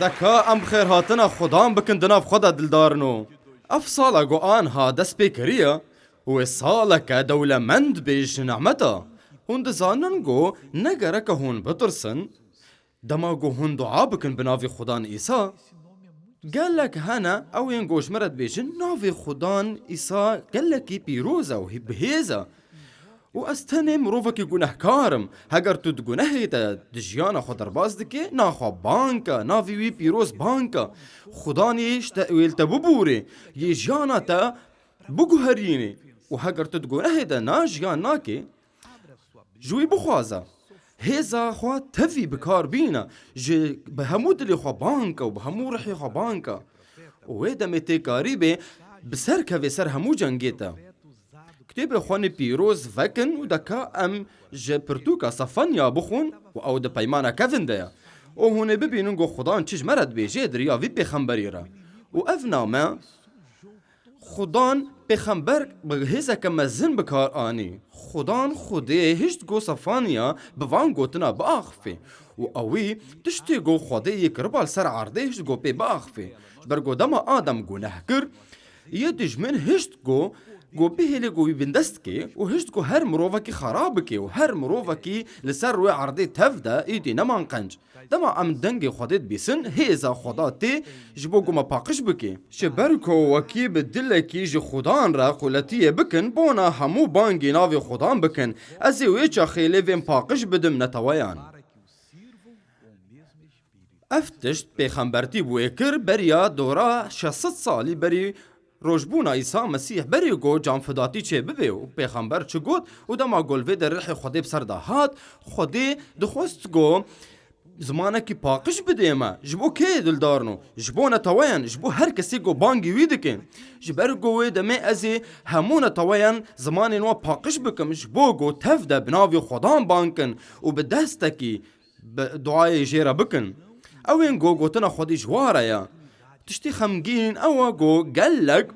دكا ام خير هاتنا خدام بكن دناف خدا دلدارنو اف صالة قو آنها دست بيكريا و صالة كدولة مند بيش نعمتا هون دزانن قو نگرك هون بطرسن دما قو هون دعا بكن بنافي خدان إيسا قال لك هنا او ينقوش مرد بيشن نافي خدان إيسا قال لك بيروزا وهي بهيزا واستني مروفك يقونه كارم هاگر تو دقونه تا دجيانا خدر باز دكي ناخوا بانكا نافي وي بيروز بانكا خدانيش تا ويلتا ببوري يجيانا تا بقهريني وهاگر تو دقونه تا ناجيان ناكي جوي بخوازا هيزا خوا تفي بكار بينا جي بهمود اللي خوا بانكا وبهمو رحي خوا بانكا ويدا ميتي قريبه بسر كفي سر همو جنگيتا كتب خواني بيروز فكن ودكا ام جي برتوكا صفانيا بخون او دا بيمانا كفن دايا وهون ببينو خدان چيج مرد بيجي دريا في بيخمبريرا وافنا ما خدان بيخمبر بهيزا كما زن بكار آني خدان خودي هشت گو صفانيا بوان گوتنا باخفي واوي تشتي گو خودي يكربال سر عرضي هشت گو بي باخفي برگو دما آدم گو نهكر يدج من هشت گو بهلي قوي بندستكي وهشتكو هر مروفكي خرابكي وهر مروفكي لسر وي عرضي تفدا ايدي نمان قنج دما ام دنگي خودت بيسن هيزا خداتي جبوكو ما باقش بكي شبركو وكي بدلكي جي خدان را قولتي بكن بونا همو بانجي نافي خدان بكن ازي ويچا خيلي فين باقش بدم نتويان افتشت بيخمبرتي بويكر بريا دورا 600 صالي بري روجبونا عیسی مسیح بری گو جان فداتی چه ببی و پیغمبر چه گود و دما گلوی در رح خودی بسر دهات خودی دخواست گو زمانه کی پاقش بده ما جبو کی دلدارنو جبو نتوین جبو هر کسی گو بانگی ویدکن جبر گوی دمه ازی همون توین زمان نو پاقش بکم جبو گو تفده بناوی خدان بانکن و به دستکی دعای جیره بکن اوین گو گوتنا خودی جواره یا تشتي خمجين أو جو قالك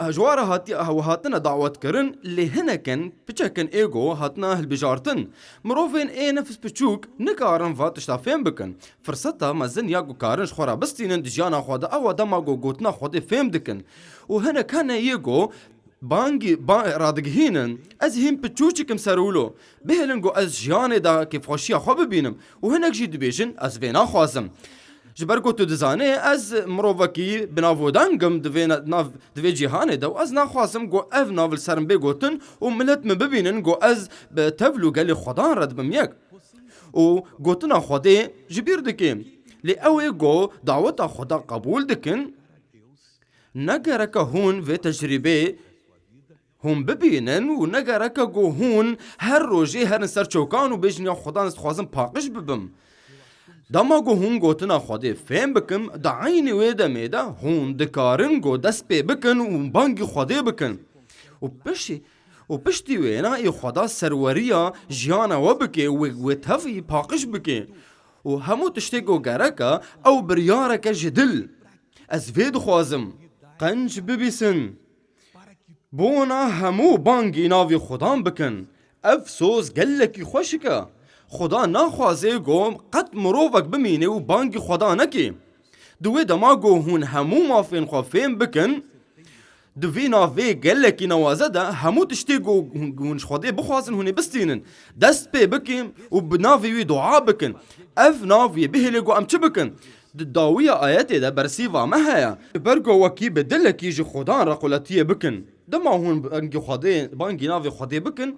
جوارا هاتنا دعوة كرن اللي هنا كان بتشكن إيجو هاتنا هالبجارتن مروفين إيه نفس بتشوك نكارن فاتش تافين بكن فرصتها مازن ياجو كارنش خورا بستين دجانا خوادا أو دما جو جوتنا خودي فيم دكن وهنا كان يجو بانجي رادقهينن از هم بتشوشكم سرولو بهلنجو از جاني دا كيف خوشيا خوب بينم وهناك جي دبيشن از فينا خوازم جبركو تو دزاني از مروفكي بنافو دانگم دوی جهاني دو از ناخواسم گو اف نافل سرم بگوتن و ملت مببينن گو از بتفلو گلي خدان رد بميك و گوتنا خودي جبير دكي لي اوي گو دعوتا خدا قبول دكن نگرك هون في تجربه هم ببينن و نگرك گو هون هر روجي هر نسر چوكان و بجنيا خدان استخوازم پاقش ببم دما گو هون گوتنا خودی فهم بکن دا عینی ویده میده هون دکارن گو دست پی بکن و بانگی خودی بکن و پشتی وینا ای خدا سروریا جیانا و بکی و تفی پاقش بکی و همو تشتی گو گرکا او بریارکا جدل از وید خوازم قنج ببیسن بونا همو بانگی ناوی خدام بکن افسوس گلکی خوشکا خدا ناخوازه گو قد مروفك بمینه و بانگی خدا نکی دوی دما گو هون همو مافین خوافین بکن دوی ناوی گلکی نوازه ده همو تشتی گو هونش خوده بخوازن هونی بستینن دست پی بکن و بناوی وی دعا بکن اف ناوی بهلی گو ام چه بکن داویه آیتی ده برسیوا مهیا برگو وکی بدلکی جی خدا را قلتیه بکن دما هون بانگی ناوی خوده بکن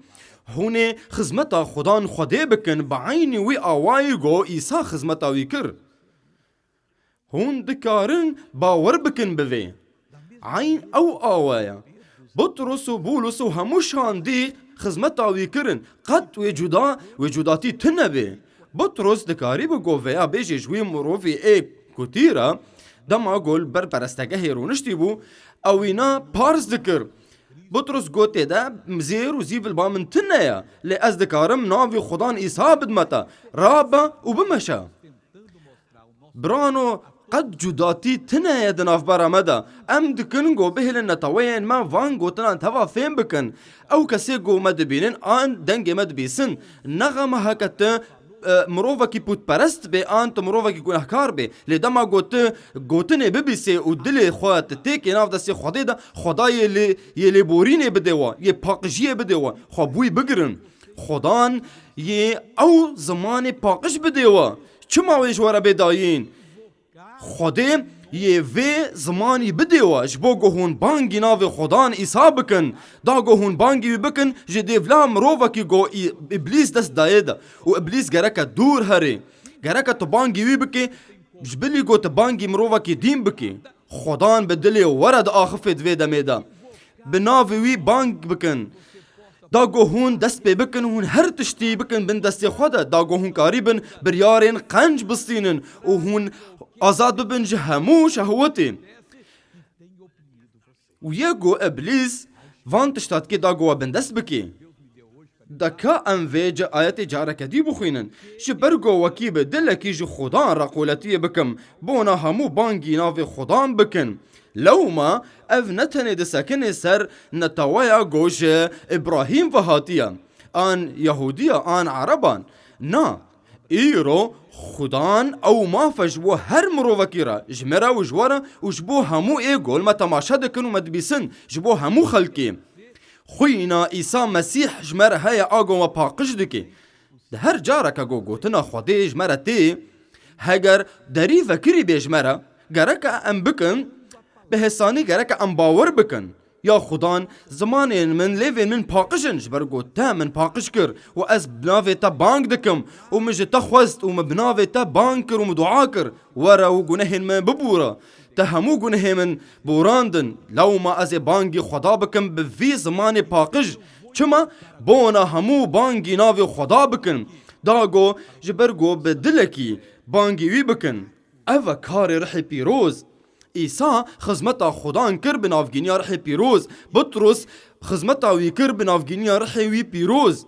هوني خزمتا خدان خدي بكن بعيني وي آوايغو إيسا خزمتا ويكر هون دكارن باور بكن بذي عين أو آوايا بطرس و بولس و هموشان دي خزمتا ويكرن قد وجوداتي تنبي بطرس دكاري بگو ويا بيجي جوي مروفي اي كتيرا دما قول برستگه رونشتي بو اوينا بارس دكر بطرس گوته ده مزیر و زیفل با من تنیا لی از دکارم ناوی خدان ایسا بدمتا رابا و بمشا برانو قد جداتي تنايا دناف برامدا ام دكنغو بهلن نتوين ما وان گوتنا توا فين بكن او كسي گو مدبينن ان دنگ مدبيسن نغم هكت مروفکی پوت پرست به آن تو مروفکی گناهکار به لیدما گوتنه ببیسه و دل خواهد تیکی ناف دستی خودی دا خدای لی بورینه بده و یه پاقشیه بده و خوابوی بگرن خدان یه او زمان پاقش بده و چما ویش وره بداین خودی یه وی زمانی بده و جبو گوهون بانگی ناو خدان ایسا بکن دا گوهون بانگی بکن جده ولا مروفکی گو ابلیس دست دایده و ابلیس گرک دور هره گرک تو بانگی وی بکی جبلی گو تو بانگی مروفکی دیم بکی خدان بدلی ورد آخفت وی دمیده بناوی وی بانگ بکن دا گوهون دست پی بکن هون هر تشتی بکن بن دستی خوده دا گوهون کاری بن بریارین قنج بستینن و هون آزاد ببن جهمو شهوتی و یه گو ابلیس وان تشتاد که دا گوه بن دست بکی دکا ام ویج آیت جارک دی بخوینن شبرگو وکیب دلکی جو خدان را قولتی بکم بونا همو بانگی ناو خدان بکن لو ما اف نتنه دسکنه سر نتوایا گوش ابراهیم و هاتیا آن یهودیا آن عربان نا ایرو خدان او ما فجبو هر مروفکی را جمرا و جوارا و جبو همو ایگول ما تماشا دکن و مدبیسن جبو همو خلکی خوینا عیسی مسیح جمرا های آگو و پاقش دکی ده هر جارا که گوتنا خودی جمرا تی هگر دری فکری بی جمرا گرک ام بکن به حسانی گرک ام باور بکن یا خدان زمان من لیوین من پاقشن جبرگو تا من پاقش کر و از بناوی تا بانگ دکم و مجه تا خوست و مبناوی تا بانگ کر و مدعا کر ورا و گناهین من ببورا تا همو گناه من بوراندن لو ما از بانگی خدا بکم به وی زمان پاقش چما بونا همو بانگی ناوی خدا بکن داگو جبرگو به دلکی بانگی وی بکن او کار رحی پیروز عیسی خدمت خدا کر بنافگینی رح پیروز بطرس خدمت وی کر بنافگینی رح وی پیروز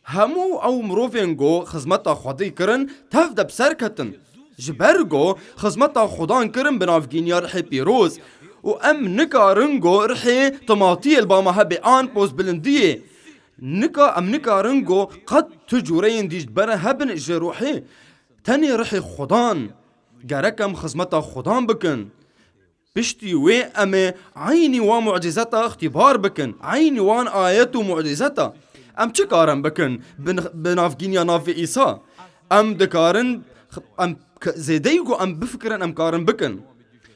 همو او مروفینگو خدمت خدا کرن تف دب سر کتن جبرگو خدمت خدا کرن بنافگینی رح پیروز و ام نکارنگو رح طماطی البامه به آن پوز بلندیه نکارنگو قد تجورین دیج بره هبن جروحی تنی رح خدان گرکم خدمت خدا بکن بشتي وي أم عيني ومعجزتها اختبار بكن عيني وان آيات ومعجزتها أم چكارن بكن بنافجين يا ناف إيسا أم دكارن أم زيديقو أم بفكرن أم كارن بكن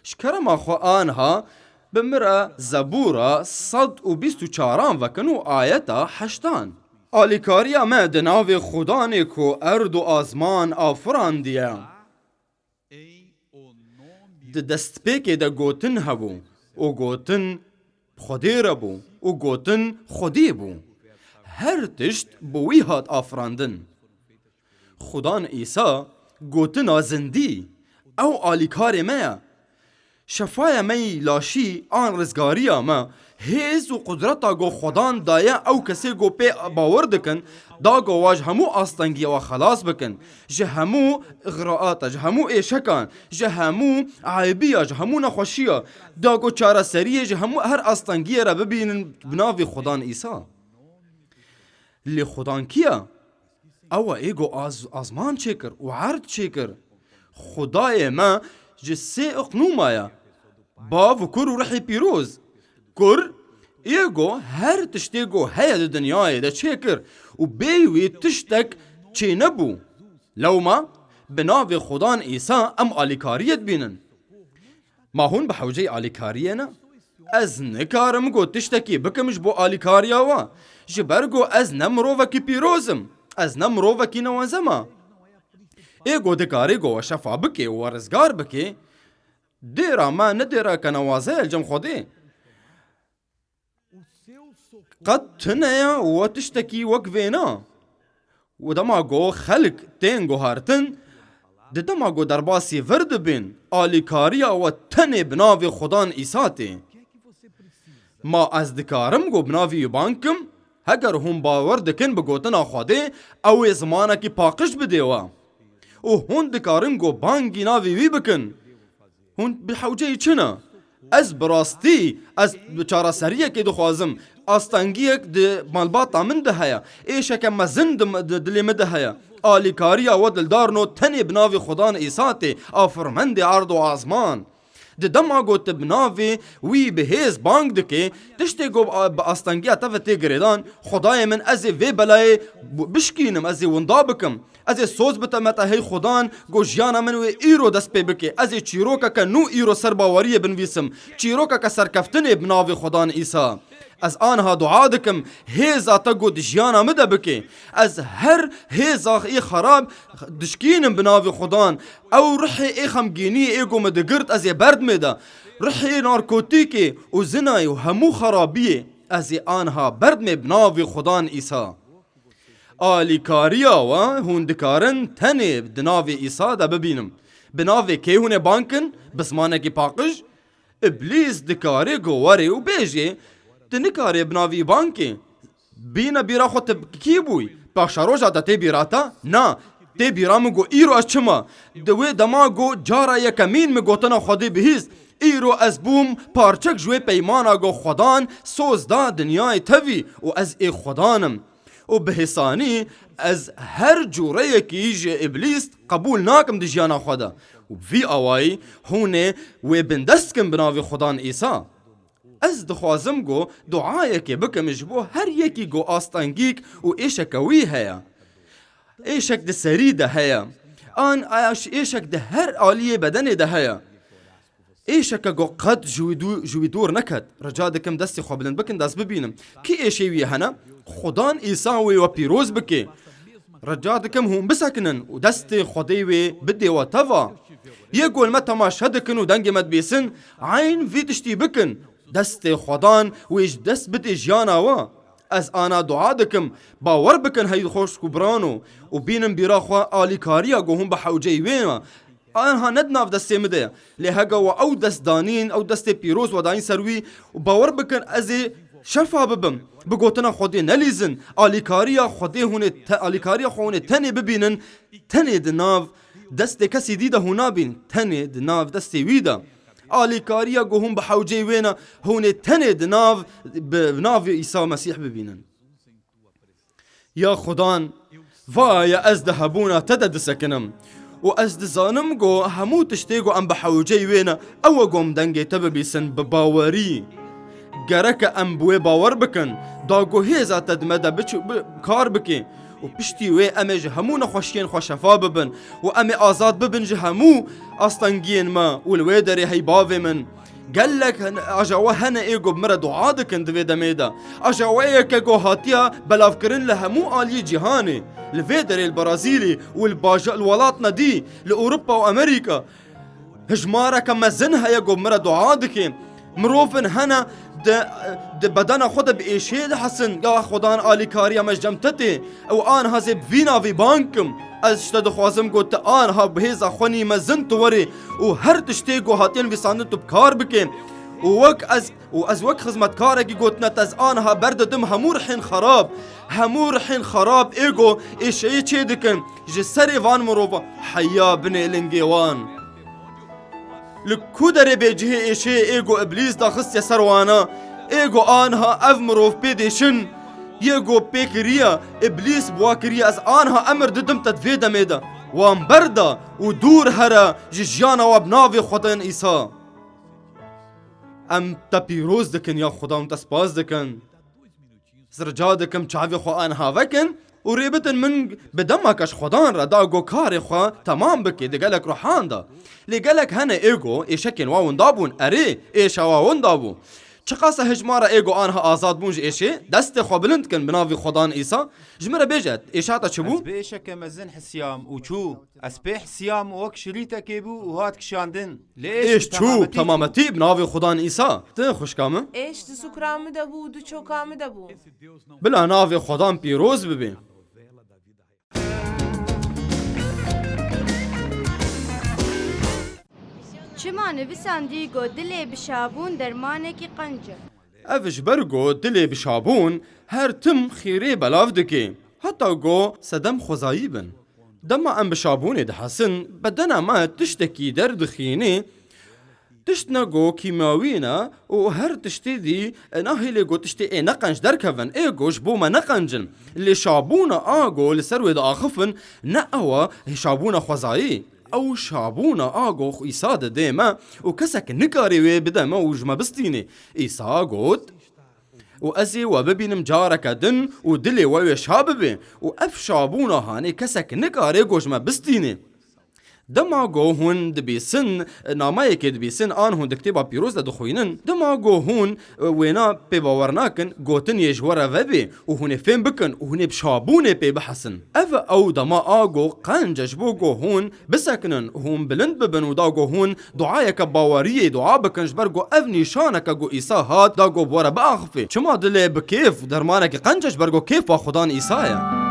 شكرم أخو آنها بمرأة زبورة صد و بيستو چاران وكن و آياتا حشتان آليكاريا ما دناف خدانيكو أرد و آزمان آفران ديا دست پیکی دا گوتن هبو و گوتن خودی ربو و گوتن خودی بو هر تشت بوی هات آفراندن خدان عیسی گوتن زندی او آلیکار میا شفای می لاشی آن رزگاری ما هیز و قدرتا گو خدان دایا او کسی گو پی باور دکن دا گو واج همو آستنگی و خلاص بکن جه همو اغراءات جه همو ایشکان جه همو عیبیا جه همو نخوشیا دا گو چاره سریه جه همو هر آستنگی را ببینن بناوی خدان عیسی لی خدان کیا او ایگو آزمان چکر و عرض چکر خدای ما جسه اقنومایا با و کر و رحی پیروز کر ایگو هر تشتیگو هیا دنیای دا چه کر و بیوی تشتک چه نبو لو ما بناو خدان ایسا ام آلیکاریت بینن ما هون بحوجه آلیکاریه نا از نکارم گو تشتکی بکمش بو آلیکاریا وا جبرگو از نمرو وکی پیروزم از نمرو وکی نوازما ایگو دکاری گو شفا بکی و رزگار بکی دیرا ما ندیرا کنوازه الجم خودی قد تنيا وتشتكي وقفينا ودماغو خلق تنگو هارتن دماغو درباسي ورد بين آليكاريا وتني بناوي خدان إيساتي ما از دكارم گو بناوي يبانكم هگر هم باور دكن بگوتنا خودي او زمانا کی پاقش بديوا و هون دكارم گو بانگي ناوي وي بكن هون بحوجه چنا از براستی از بچاره سریه که دخوازم آستانگیک د مالباتا من ده هیا ایشک مزن دلی من ده هیا آلیکاریا و دلدارنو تنی بناوی خدان ایساتی آفرمند عرض و آزمان د دما گوت بناوی وی بهیز بانگ دکه تشتی گو با آستانگیا تفتی گریدان خدای من از وی بلای بشکینم از وندا بکم از سوز بتمتا هی خدان گو جیانا من وی ایرو دست پی بکه از چیروکا که نو ایرو سرباوری بنویسم چیروکا که سرکفتن بناوی خدان ایسا از آنها دعا دکم هیزا تا گو دجیانا مده بکه از هر هیزا ای خراب دشکینم بناوی خدان او رحی ای خمگینی ای گو مدگرد از برد میده رحی نارکوتیکی و زنای و همو خرابیه از آنها برد می بناوی خدان ایسا آلیکاریا و هوندکارن تنه دناوی ایسا دا ببینم بناوی که هونه بانکن بسمانه کی پاقش ابلیس دکاره گواره و بیجه تنکاره بناوی بانکی بینا بیرا خود کی بوی پاکشاروشا دا تی بیراتا نا تی بیرا مگو ایرو از چما دوی دما گو جارا یکمین مگوتنا خودی بهیز ایرو از بوم پارچک جوی پیمانا گو خودان سوز دا دنیای تاوی و از ای خودانم و بحسانی از هر جوره کیج ابلیس قبول ناکم دی جیانا خدا و وی آوائی هونه و بندست کم بناوی خدان ایسا از دخوازم گو دعای که بکم جبو هر یکی گو آستانگیک و ایشکوی هیا ایشک ده سری ده هیا آن ایشک ده هر آلیه بدن ده هیا ایشک گو قد جویدور نکد رجا دکم دستی خوابلن بکن دست ببینم کی ایشوی هنا خدان ایساوی و پیروز بکی رجا دکم هم بسکنن و دست خدیوی بده و توا یه گول ما تماشا دکن و دنگ مد بیسن عین وی تشتی بکن دست خدان ویش دست بده جیانا و از آنا دعا دکم باور بکن هید خوش کبرانو و بینم بیرا خواه آلیکاریا گو هم بحوجه وینا آنها ندناف دسته مده لهگا و او دست دانین او دست پیروز و دانین سروی و باور بکن از شفا ببم بگوتنا خودی نلیزن آلیکاریا خونه تنی ببینن تنی دناف دست کسی دیده هونا بین تنی دناف دستی ویده آلیکاریا گو هم بحوجه وینا هونه تنی دناف عیسی مسیح ببینن یا خدان وای از دهبونا تدد سکنم و از دزانم گو همو تشتیگو ام بحوجه وینا او گوم دنگی تببیسن بباوری گرک ام بوی باور بکن داگو هیزا تدمده کار بکی و پشتی وی امه جهمو نخوشین خوشفا ببن و امه آزاد ببن جهمو آستانگین ما و الوی داری هی باوی من قالك اجاوا هنا ايجو بمرا دعا دكن دوي دميدا اجاوا كو هاتيا بلافكرن لها مو الي جهاني الفيدر البرازيلي الولاتنا دي لاوروبا وامريكا هجمارا كما زنها يجو بمرا دعا دكن مروفن هنا د بدن خود بإيشيد حسن يا خدان آلیکاریا مجمتتي او آن هزب فينا في بانكم اشتد خوازم قلت آن ها بهيزا خوني مزن توري و هر تشتيگو هاتين في ساندتو بكار بكين و از وك خزمتكاركي قلت نتز آن ها برد دم همور حين خراب ايگو ايشي چه دكن جسري وان مروفا حيا بني لنگيوان لكودر بيجه ايشي ايگو ابليس دا خست سروانا ايگو آنها اف مروف بيدشن يگو بيكريا ابليس بواكريا از آنها امر ددم تدفيدا ميدا وان بردا ودور هرا جيجانا وابناوي خدان ايسا ام تبيروز دكن يا خدام تسباز دكن زرجا دكم چاوي خو آنها وكن وريبتن من بدمكش خدان را داگو كاري خو تمام بكي دقالك روحان دا لقالك هنا ايگو ايشكن واون دابون اري ايشا واون دابو چقاسه هجمارا ایگو آنها آزاد بونج ایشه دست خو بلند کن بناوی خدان ایسا جمره بیجد ایشاتا چبو؟ از بیشک مزن حسیام و چو از پی حسیام وک شریطه که بو و هات کشاندن ایش چو تمامتی بناوی خدان ایسا تن خوشکامه؟ ایش دسو کرامه دبو دو چوکامه دبو بلا ناوی خدان پیروز ببین چما نویساندی گو دلی بشابون درمانه کی قنجه افش برگو دلی بشابون هر تم خیره بلاف دکی حتی گو صدم خوزایی بن دما ام بشابون ده حسن بدنا ما تشتکی درد خینه تشتنا گو کیماوینا و هر تشتی دی ناهی لگو تشتی ای نقنج درکون ای گوش بو ما نقنجن لی شابونا آگو لسروی دا آخفن ناوا شابونا خوزایی او شابونا آگو ایسا دا دیما و کسک نکاری وی بدما و جمع بستینی ایسا گوت و ازی و ببینم جارک دن و دلی و شاببی و اف شابونا هانی کسک نکاری گوش ما بستینی دماغو هون دبیسن نامه که دبیسن آن هون دکتیبا پیروز دخوینن دماغو هون وینا پی باورناکن گوتن یجوره وبی و هون فهم بکن و هون بشابونه پی بحسن او دما آگو قنجش بوگو هون بسکنن هون بلند ببن و داگو هون دعایک باوریه دعا بکنش برگو اف نیشانک گو ایسا هات داگو بوره باخفی چما دلی بکیف درمانک قنجش برگو کیف و خدان ایسایا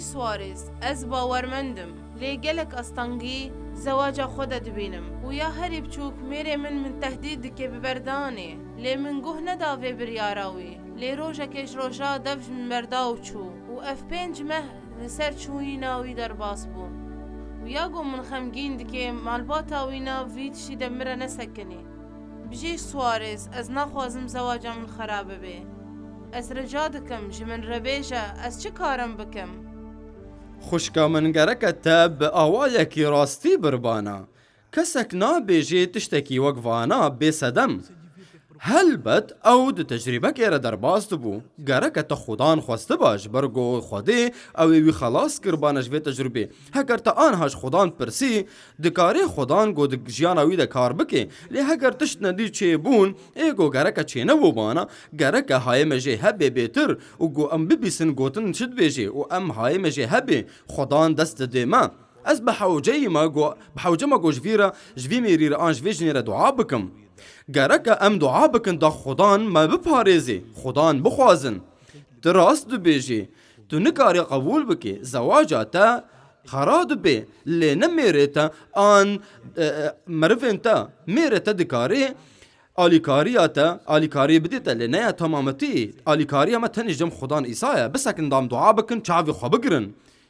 سوارز از باورمندم لی گلک استانگی زواج خود دبینم و یا هری بچوک میره من تهدید که ببردانه لی من گوه نداوی بریاراوی لی روژا کش روژا دفش من برداو چو و اف پنج مه لسر چوی ناوی در باس بو و یا گو من خمگین دکه مالباتاوینا وید شی دمره نسکنی بجی سوارز از نخوازم زواجا من خرابه بی از رجا دکم جمن ربیجا از چه کارم بکم خوشکا من گرکه تا به آوایکی راستی بربانا کسک نابیجی تشتکی وقفانا بسدم هلبت او د تجربه که را در باست بو گرکه تا خودان خواسته باش برگو خوده او وی خلاص کربانش وی تجربه هگر تا آنهاش خودان پرسی دکاری خودان گو د جیانوی د کار بکه لی هگر تشت ندی چه بون ایگو گرکه چه نبو بانا گرکه های مجه هبه بیتر و گو ام ببیسن گوتن شد بیجه و ام های مجه هبه خودان دست دیما از بحوجه ما گو جوی میری را آن جوی جنی را دعا بکم گرکه ام دعا بکن دا خودان ما بپاريزي خودان بخوازن دراست دو بیجی تو نکاری قبول بکی زواجاتا خراد بی لی نمیرتا آن مرفین تا میرتا دکاری آلیکاری بدیتا لی نیا تمامتی آلیکاری ما تنجم خودان ایسایا بسکن دام دعا بکن چاوی خوا بگرن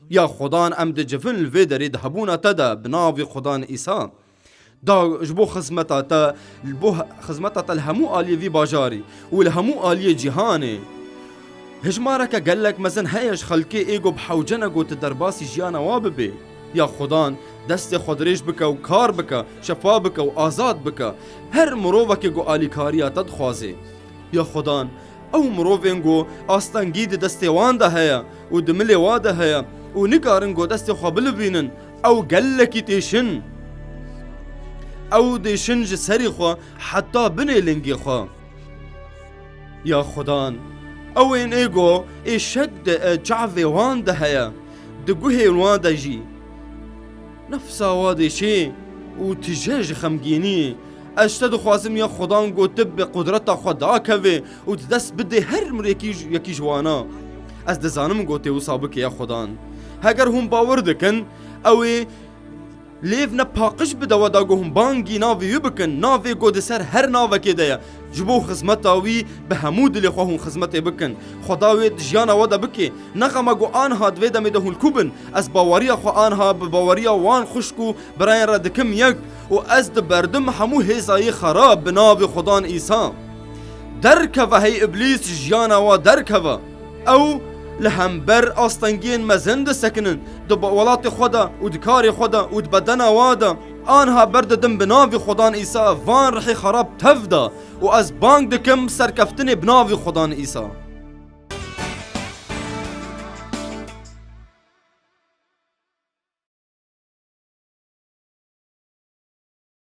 یا خودان ام ده جفن الوی داری دهبونا تدا بناوی خودان ایسا دا جبو خزمتا الهمو آلیه وی باجاری و الهمو آلیه جهانه هجمارك قالك مزن هيش خلقي ايگو بحوجنا قوت درباسي جيانا واببي يا خدان دست خدريش بك وكار بك شفا بك وآزاد بك هر مروفك ايگو آلي كاريا تدخوازي يا خدان او مروفين گو آستانگيد دست وانده هيا ودملي واده هيا ونقارن گو دست خوابل بينن او قالك تيشن او ديشن جسري خوا حتى بني لنگي خوا يا خدان اوين ايگو اي شد جعفي وان ده هيا دقوهي الوان ده جي نفسا وادي شي وتجاج خمجيني اشتد خوازم يا خدان قو تب قدرتا خدا كوي وتدس بدي هر مر يكي جوانا از دزانم قو توصابك يا خدان هگر هم باور دكن اوي لیف نپاقش بده و داگو هم بانگی ناوی یبکن ناوی گود سر هر ناوه که دیا جبو خزمتاوی به همود لی خواهون خزمت بکن خداوی جیانا ودا بکی نقم گو آنها دویده میده هون کوبن از باوریا خو آنها به باوریا وان خوشکو براین را دکم یک و از دبردم همو هیزایی خراب بناوی خدان ایسا درکوه هی ابلیس جیانا و درکوه او لهمبر آستانگین مزند سکنن دو ولات خدا و دکار خدا و بدن وادا آنها برددن بناوی خدان ایسا وان رحی خراب تفدا و از بانگ دکم سرکفتن بناوی خدان ایسا